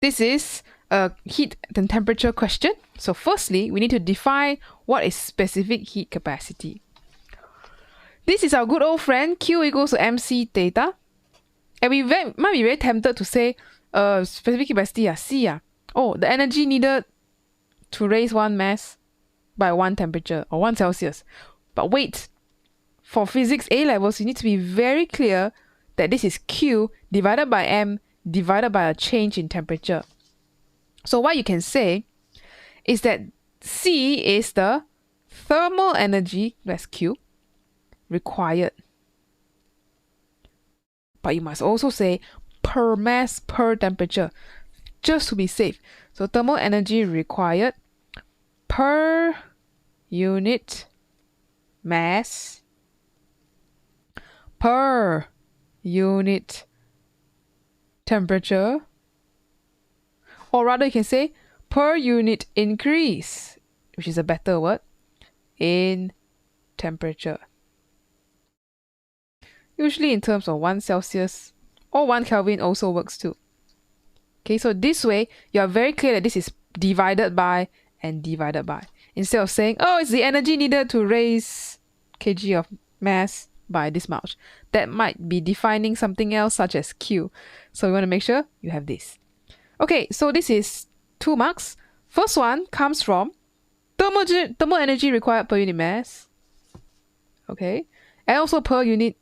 this is a heat and temperature question. So firstly, we need to define what is specific heat capacity. This is our good old friend Q equals to mc theta. And we might be very tempted to say, specific heat capacity, C. Oh, the energy needed to raise one mass by 1 temperature or 1 Celsius. But wait, for physics A levels, you need to be very clear that this is Q divided by M divided by a change in temperature. So what you can say is that C is the thermal energy, that's Q, required. But you must also say per mass per temperature, just to be safe. So thermal energy required per unit mass per unit temperature, or rather you can say per unit increase, which is a better word, in temperature. Usually in terms of 1 Celsius or 1 Kelvin also works too. Okay, so this way you are very clear that this is divided by and divided by. Instead of saying, oh, it's the energy needed to raise kg of mass by this much. That might be defining something else such as Q. So we want to make sure you have this. Okay, so this is 2 marks. First one comes from thermal energy required per unit mass. Okay, and also per unit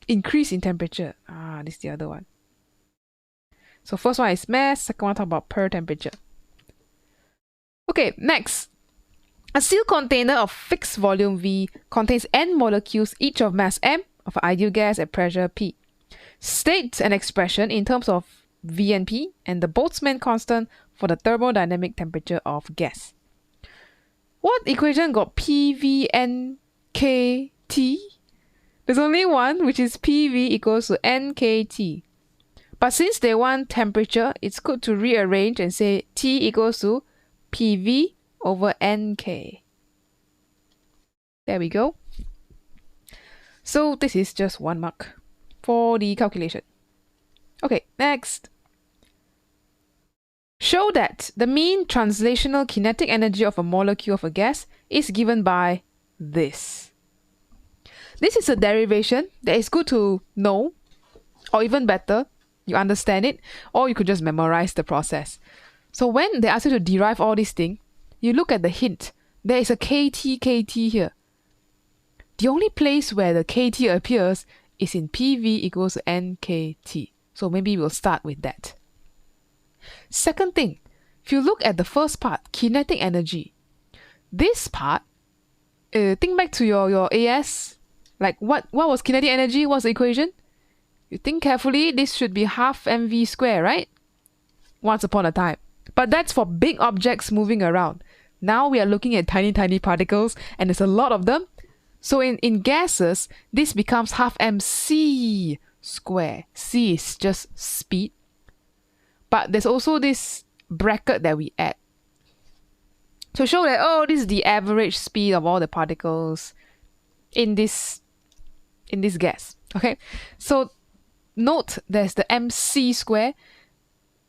increase in temperature. This is the other one. So first one is mass, second one talk about per temperature. Okay, next. A sealed container of fixed volume V contains n molecules, each of mass m, of ideal gas at pressure P. State an expression in terms of V and P and the Boltzmann constant for the thermodynamic temperature of gas. What equation got PV, N, K, T? There's only one, which is PV equals to NKT. But since they want temperature, it's good to rearrange and say T equals to PV over NK. There we go. So this is just 1 mark for the calculation. Okay, next. Show that the mean translational kinetic energy of a molecule of a gas is given by this. This is a derivation that is good to know, or even better, you understand it, or you could just memorize the process. So when they ask you to derive all these things, you look at the hint. There is a KT here. The only place where the KT appears is in PV equals to NKT. So maybe we'll start with that. Second thing, if you look at the first part, kinetic energy. This part, think back to your AS. Like what was kinetic energy? What's the equation? You think carefully, this should be half mv squared, right? Once upon a time. But that's for big objects moving around. Now we are looking at tiny particles, and there's a lot of them. So in gases, this becomes half mc squared. C is just speed. But there's also this bracket that we add to show that, oh, this is the average speed of all the particles in this gas. Okay, so note there's the mc square.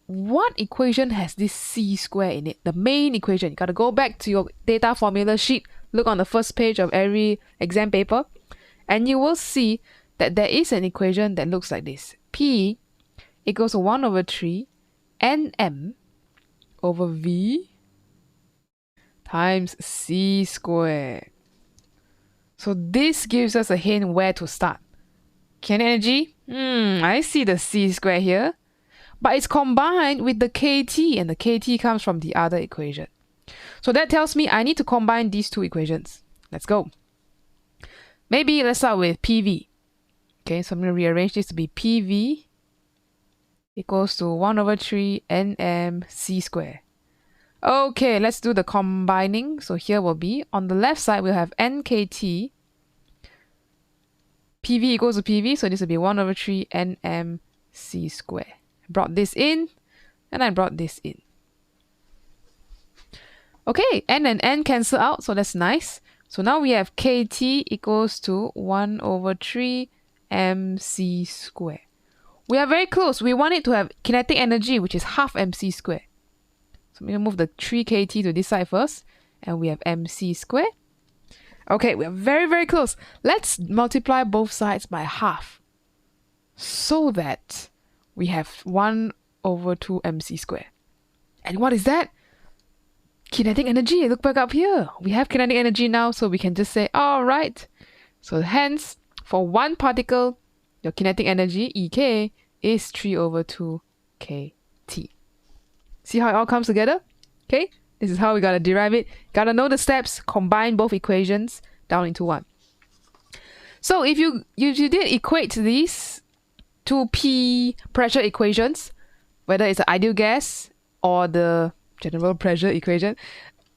What equation has this c square in it? The main equation. You gotta go back to your data formula sheet, look on the first page of every exam paper, and you will see that there is an equation that looks like this. P equals to 1 over 3 nm over v times c squared. So this gives us a hint where to start. Kinetic energy? I see the c square here. But it's combined with the KT, and the KT comes from the other equation. So that tells me I need to combine these two equations. Let's go. Maybe let's start with PV. Okay, so I'm going to rearrange this to be PV equals to 1 over 3 nm c squared. Okay, let's do the combining. So here will be, on the left side, we'll have NKT. PV equals to PV, so this will be 1 over 3 nm c squared. I brought this in, and I brought this in. Okay, n and n cancel out, so that's nice. So now we have KT equals to 1 over 3 mc squared. we are very close. We want it to have kinetic energy, which is half mc squared. So I'm going to move the 3kt to this side first. And we have mc squared. Okay, we are very, very close. Let's multiply both sides by half. So that we have 1 over 2 mc squared. And what is that? Kinetic energy. Look back up here. We have kinetic energy now, so we can just say, all right. So hence, for one particle, your kinetic energy, Ek, is 3 over 2 kt. See how it all comes together? Okay, this is how we gotta derive it. Gotta know the steps, combine both equations down into one. So if you did equate these two P pressure equations, whether it's an ideal gas or the general pressure equation,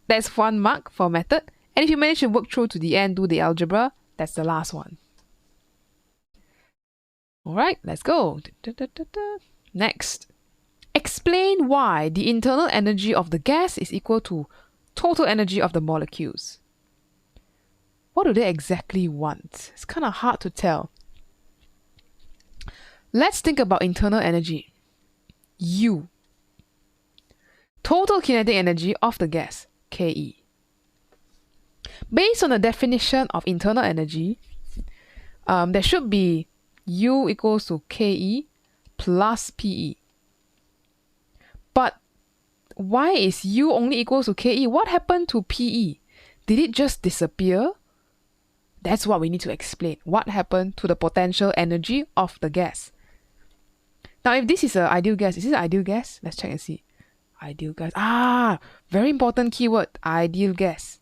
that's 1 mark for method. And if you manage to work through to the end, do the algebra, that's the last one. Alright, let's go. Next. Explain why the internal energy of the gas is equal to total energy of the molecules. What do they exactly want? It's kind of hard to tell. Let's think about internal energy. U. Total kinetic energy of the gas, Ke. Based on the definition of internal energy, there should be U equals to Ke plus Pe. But why is U only equals to Ke? What happened to Pe? Did it just disappear? That's what we need to explain. What happened to the potential energy of the gas? Now, if this is an ideal gas, is this an ideal gas? Let's check and see. Ideal gas. Ah, very important keyword, ideal gas.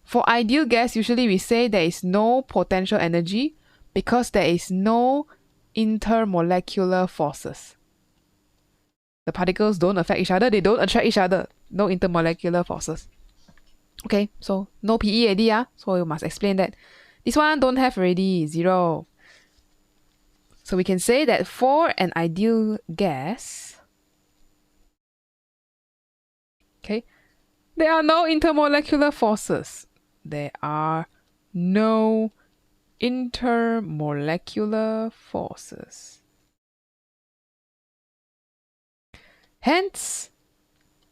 For ideal gas, usually we say there is no potential energy because there is no intermolecular forces. The particles don't affect each other, they don't attract each other. No intermolecular forces. Okay, so no PE already, so you must explain that. This one don't have already, 0. So we can say that for an ideal gas, okay, there are no intermolecular forces. There are no intermolecular forces. Hence,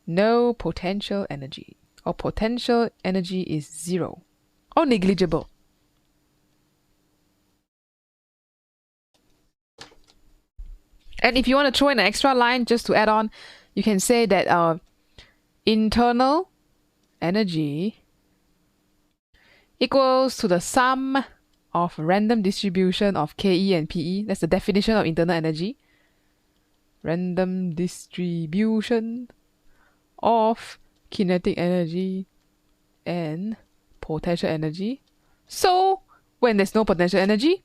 no potential energy, or potential energy is 0 or negligible. And if you want to throw in an extra line just to add on, you can say that internal energy equals to the sum of random distribution of Ke and Pe. That's the definition of internal energy. Random distribution of kinetic energy and potential energy. So, when there's no potential energy,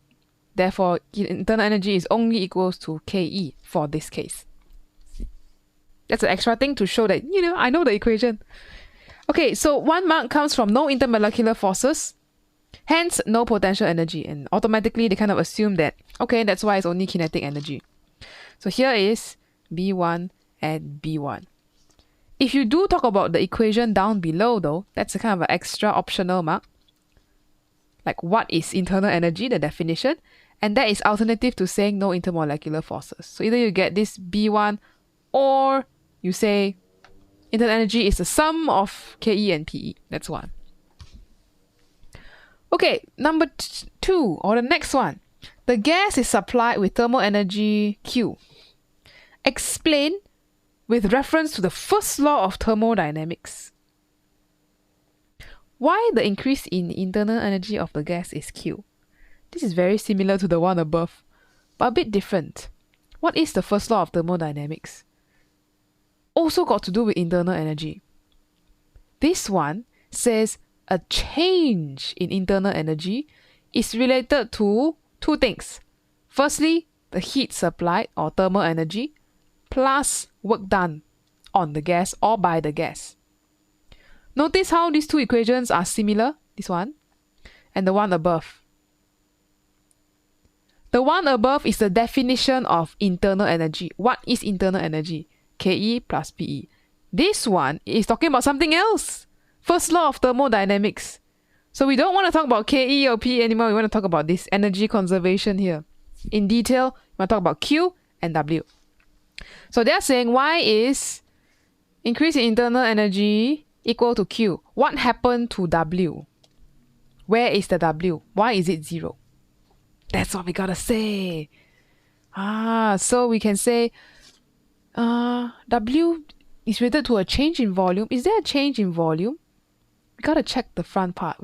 therefore internal energy is only equals to Ke for this case. That's an extra thing to show that, I know the equation. Okay, so 1 mark comes from no intermolecular forces, hence no potential energy. And automatically they kind of assume that, okay, that's why it's only kinetic energy. So here is B1 and B1. If you do talk about the equation down below though, that's a kind of an extra optional mark. Like what is internal energy, the definition, and that is alternative to saying no intermolecular forces. So either you get this B1 or you say internal energy is the sum of Ke and Pe. That's one. Okay, number 2, or the next one. The gas is supplied with thermal energy Q. Explain with reference to the first law of thermodynamics why the increase in internal energy of the gas is Q. This is very similar to the one above, but a bit different. What is the first law of thermodynamics? Also got to do with internal energy. This one says a change in internal energy is related to 2 things. Firstly, the heat supplied or thermal energy plus work done on the gas or by the gas. Notice how these 2 equations are similar, this one and the one above. The one above is the definition of internal energy. What is internal energy? Ke plus Pe. This one is talking about something else. First law of thermodynamics. So we don't want to talk about Ke or Pe anymore. We want to talk about this energy conservation here. in detail, we want to talk about Q and W. So they're saying Y is increase in internal energy equal to Q. What happened to W? Where is the W? Why is it 0? That's what we gotta say. So we can say W is related to a change in volume. Is there a change in volume? We gotta check the front part.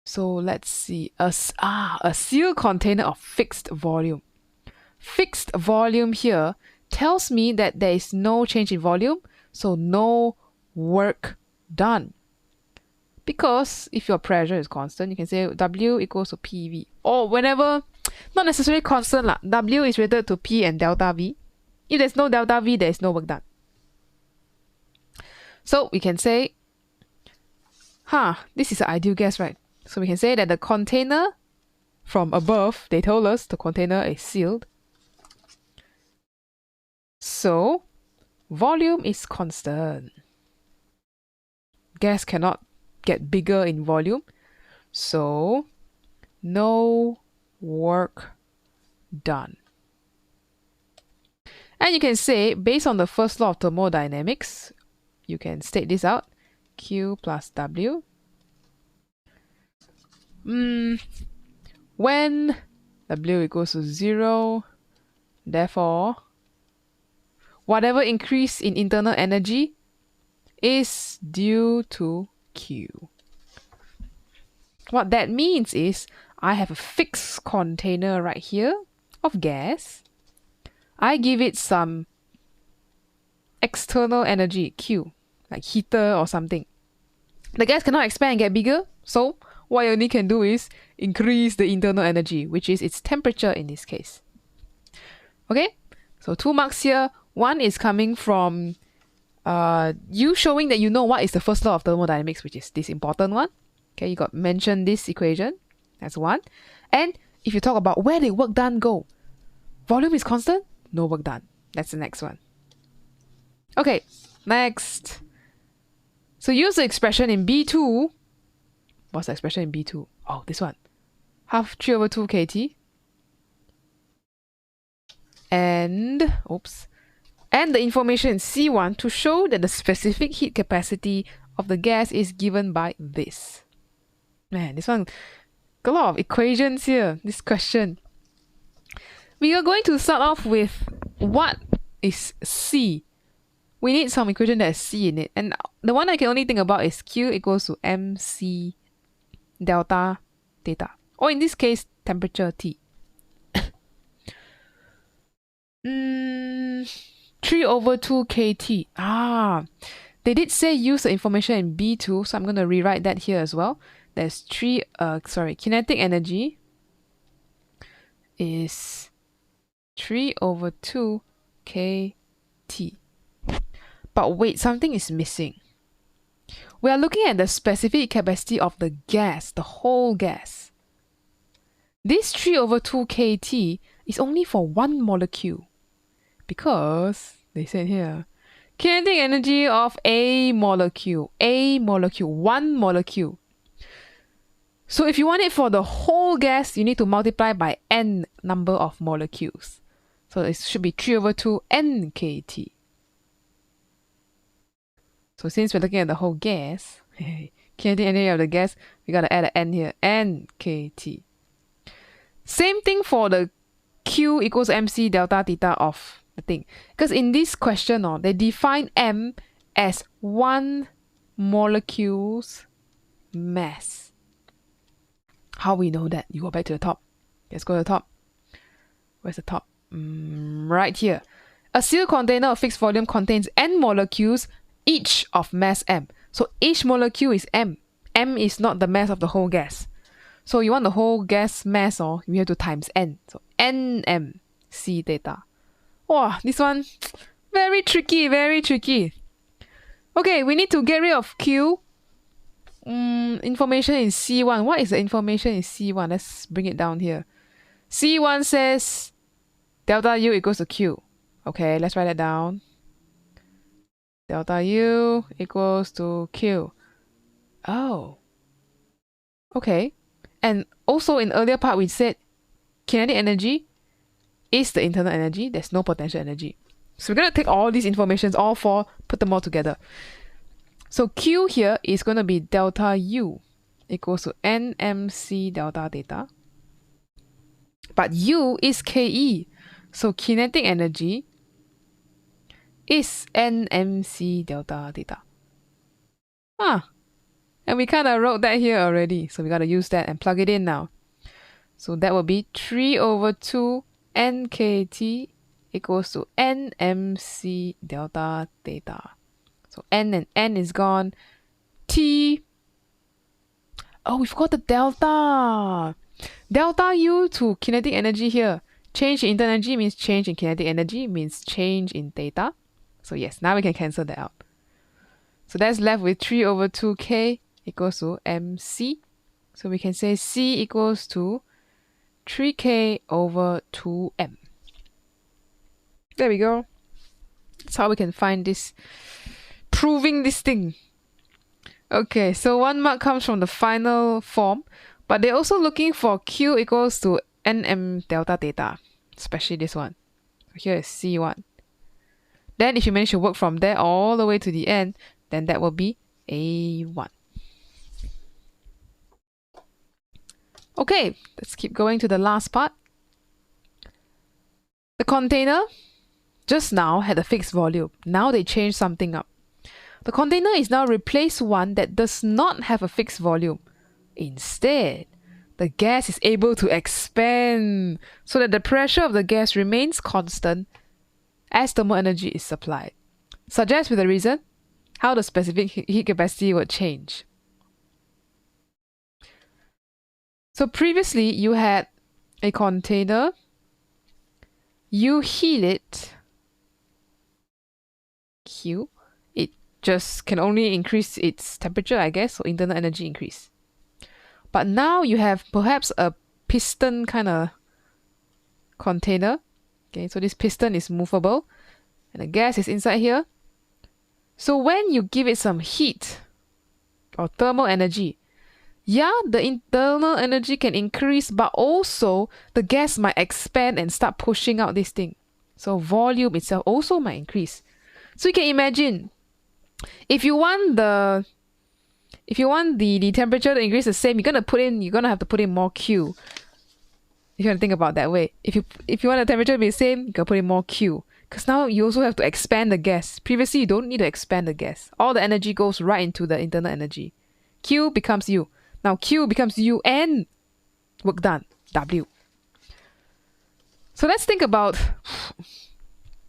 So let's see. A sealed container of fixed volume. Fixed volume here tells me that there is no change in volume, so no work done. Because if your pressure is constant, you can say W equals to PV. Or whenever, not necessarily constant lah. W is related to P and delta V. If there's no delta V, there is no work done. So we can say, this is an ideal gas, right? So we can say that the container from above, they told us the container is sealed. So volume is constant. Gas cannot get bigger in volume. So no work done. And you can say, based on the first law of thermodynamics, you can state this out. Q plus W. When W equals to 0, therefore, whatever increase in internal energy is due to Q. What that means is, I have a fixed container right here of gas. I give it some external energy, Q, like heater or something. The gas cannot expand and get bigger, so what you only can do is increase the internal energy, which is its temperature in this case. Okay, so 2 marks here. 1 is coming from you showing that you know what is the first law of thermodynamics, which is this important one. Okay, you got mentioned this equation. That's 1. And if you talk about where did work done go? Volume is constant, no work done. That's the next one. Okay, next. So use the expression in B2. What's the expression in B2? Oh, this one. Half 3 over 2 kT. And the information in C1 to show that the specific heat capacity of the gas is given by this. Man, this one got a lot of equations here, this question. We are going to start off with what is C. We need some equation that has C in it. And the one I can only think about is Q equals to MC delta theta. Or in this case, temperature T. 3 over 2 kT. They did say use the information in B2, so I'm going to rewrite that here as well. There's kinetic energy is 3 over 2 kT. But wait, something is missing. We are looking at the specific capacity of the gas, the whole gas. This 3 over 2 kT is only for one molecule. Because, they said here, kinetic energy of a molecule, one molecule. So if you want it for the whole gas, you need to multiply by n number of molecules. So it should be 3 over 2 nkt. So since we're looking at the whole gas, kinetic energy of the gas, we gotta add an n here, nkt. Same thing for the Q equals mc delta theta of the thing. Because in this question, they define m as one molecule's mass. How we know that? You go back to the top. Let's go to the top. Where's the top? Right here. A sealed container of fixed volume contains n molecules, each of mass m. So each molecule is m. M is not the mass of the whole gas. So you want the whole gas mass, you have to times n. So nm c theta. Wow, this one, very tricky, very tricky. Okay, we need to get rid of Q. Information in C1. What is the information in C1? Let's bring it down here. C1 says delta U equals to Q. Okay, let's write that down. Delta U equals to Q. Oh. Okay. And also in earlier part we said kinetic energy is the internal energy. There's no potential energy. So we're going to take all these informations, all four, put them all together. So Q here is going to be delta U equals to NMC delta theta. But U is KE. So kinetic energy is NMC delta theta. And we kind of wrote that here already. So we got to use that and plug it in now. So that will be 3 over 2 NKT equals to NMC delta theta. So N and N is gone. T. Oh, we forgot the delta. Delta U to kinetic energy here. Change in internal energy means change in kinetic energy, means change in theta. So yes, now we can cancel that out. So that's left with 3 over 2K equals to MC. So we can say C equals to 3K over 2M. There we go. That's how we can find this, proving this thing. Okay, so 1 mark comes from the final form, but they're also looking for Q equals to NM delta theta, especially this one. Here is C1. Then if you manage to work from there all the way to the end, then that will be A1. Okay, let's keep going to the last part. The container just now had a fixed volume. Now they changed something up. The container is now replaced one that does not have a fixed volume. Instead, the gas is able to expand so that the pressure of the gas remains constant as thermal energy is supplied. Suggest with a reason how the specific heat capacity would change. So previously you had a container, you heat it, Q, it just can only increase its temperature, I guess, so internal energy increase. But now you have perhaps a piston kind of container. Okay, so this piston is movable and the gas is inside here. So when you give it some heat or thermal energy, yeah, the internal energy can increase, but also the gas might expand and start pushing out this thing. So volume itself also might increase. So you can imagine, if you want the temperature to increase the same, you're gonna have to put in more Q. If you want to think about it that way, if you want the temperature to be the same, you can put in more Q. Because now you also have to expand the gas. Previously, you don't need to expand the gas. All the energy goes right into the internal energy. Q becomes U. Now Q becomes U and work done, W. So let's think about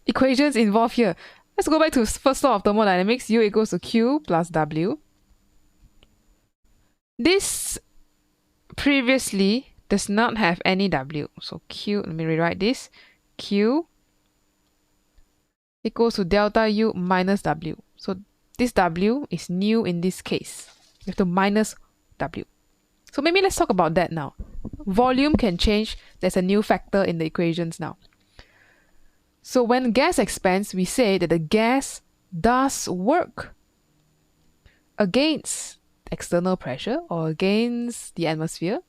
equations involved here. Let's go back to first law of thermodynamics. U equals to Q plus W. This previously does not have any W. So Q, let me rewrite this. Q equals to delta U minus W. So this W is new in this case. You have to minus W. So maybe let's talk about that now. Volume can change. There's a new factor in the equations now. So when gas expands, we say that the gas does work against external pressure or against the atmosphere.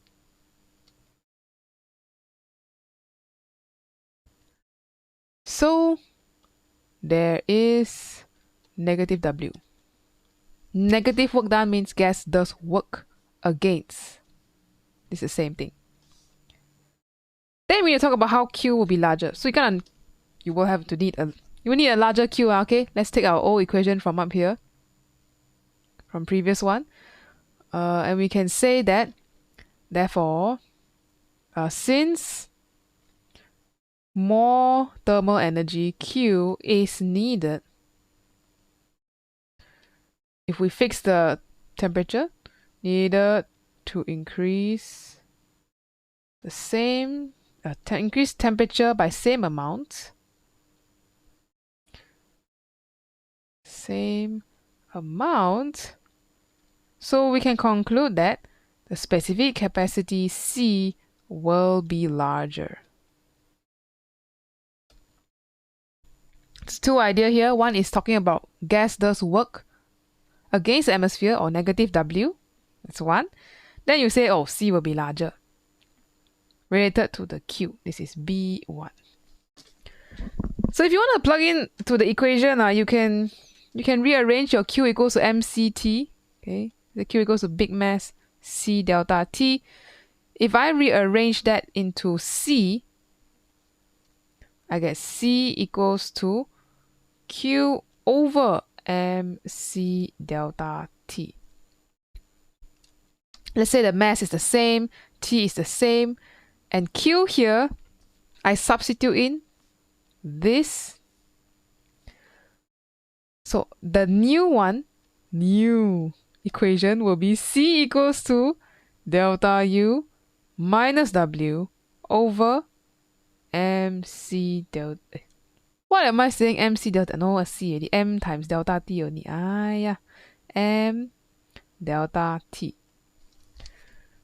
So there is negative W. Negative work done means gas does work against. This is the same thing. Then we talk about how Q will be larger. So you will need a larger Q, okay? Let's take our old equation from up here, from previous one. And we can say that, therefore, since more thermal energy, Q, is needed, if we fix the temperature, needed to increase the same, increase temperature by same amount. So we can conclude that the specific capacity C will be larger. It's two ideas here. One is talking about gas does work against the atmosphere or negative W. That's one. Then you say, oh, C will be larger. related to the Q. This is B1. So if you want to plug in to the equation, you can rearrange your Q equals to mCt. Okay, the Q equals to big mass C delta T. If I rearrange that into C, I get C equals to Q over mc delta T. Let's say the mass is the same, T is the same, and Q here, I substitute in this. So the new equation will be C equals to delta U minus W over mc delta. What am I saying? mc delta? No, a C already. M times delta T only. Yeah. M delta T.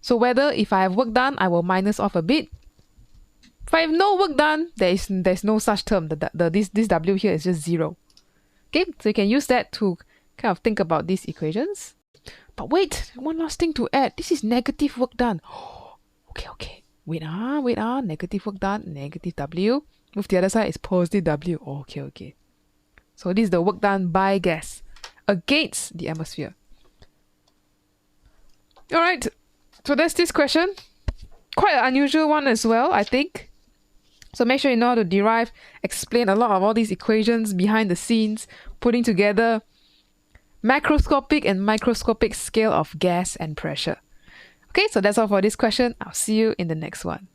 So whether if I have work done, I will minus off a bit. If I have no work done, there's no such term. This W here is just 0. Okay, so you can use that to kind of think about these equations. But wait, one last thing to add. This is negative work done. Okay. Wait, negative work done, negative W. Move the other side is positive W. Okay. So this is the work done by gas against the atmosphere. Alright, so that's this question. Quite an unusual one as well, I think. So make sure you know how to derive, explain a lot of all these equations behind the scenes, putting together macroscopic and microscopic scale of gas and pressure. Okay, so that's all for this question. I'll see you in the next one.